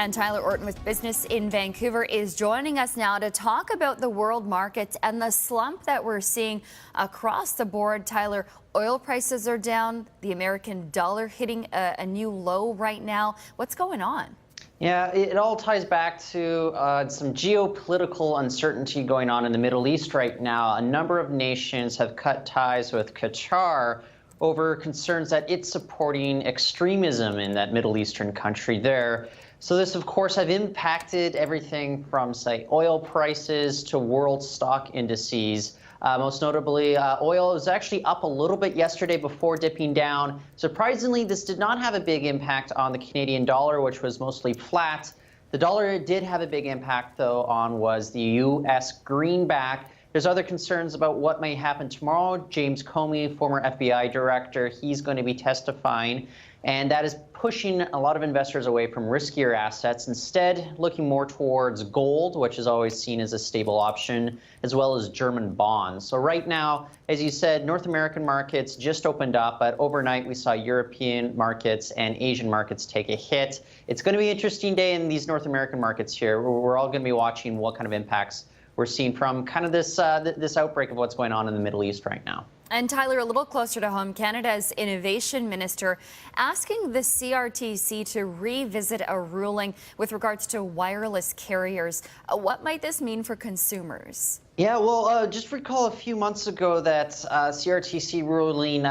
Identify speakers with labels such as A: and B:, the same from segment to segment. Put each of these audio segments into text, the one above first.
A: And Tyler Orton with Business in Vancouver is joining us now to talk about the world markets and the slump that we're seeing across the board. Tyler, oil prices are down, the American dollar hitting a new low right now. What's going on?
B: Yeah, it all ties back to some geopolitical uncertainty going on in the Middle East right now. A number of nations have cut ties with Qatar over concerns that it's supporting extremism in that Middle Eastern country there. So this, of course, have impacted everything from, say, oil prices to world stock indices. Most notably, oil was actually up a little bit yesterday before dipping down. Surprisingly, this did not have a big impact on the Canadian dollar, which was mostly flat. The dollar did have a big impact, though, on was the U.S. greenback. There's other concerns about what may happen tomorrow. James Comey, former FBI director, he's going to be testifying, and that is pushing a lot of investors away from riskier assets, instead looking more towards gold, which is always seen as a stable option, as well as German bonds. So right now, as you said, North American markets just opened up, but overnight we saw European markets and Asian markets take a hit. It's going to be an interesting day in these North American markets here. We're all going to be watching what kind of impacts we're seeing from kind of this outbreak of what's going on in the Middle East right now.
A: And Tyler, a little closer to home, Canada's Innovation Minister asking the CRTC to revisit a ruling with regards to wireless carriers. What might this mean for consumers?
B: Yeah, well, just recall a few months ago that CRTC ruling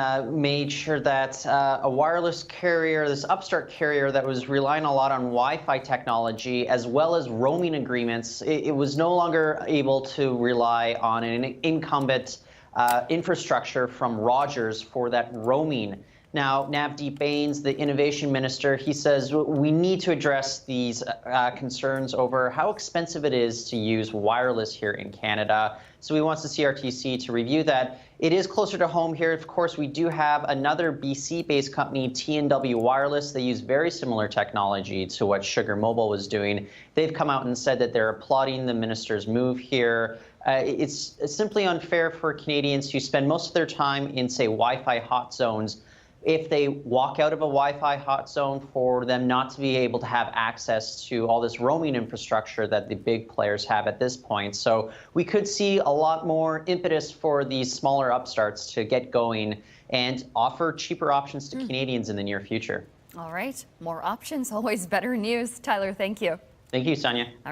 B: made sure that a wireless carrier, this upstart carrier that was relying a lot on Wi-Fi technology as well as roaming agreements, it was no longer able to rely on an incumbent infrastructure from Rogers for that roaming. Now, Navdeep Bains, the innovation minister, he says we need to address these concerns over how expensive it is to use wireless here in Canada. So he wants the CRTC to review that. It is closer to home here. Of course, we do have another BC-based company, T&W Wireless. They use very similar technology to what Sugar Mobile was doing. They've come out and said that they're applauding the minister's move here. It's simply unfair for Canadians who spend most of their time in, say, Wi-Fi hot zones. If they walk out of a Wi-Fi hot zone, for them not to be able to have access to all this roaming infrastructure that the big players have at this point. So we could see a lot more impetus for these smaller upstarts to get going and offer cheaper options to Canadians in the near future.
A: All right, more options, always better news. Tyler, thank you.
B: Thank you, Sonia. All right.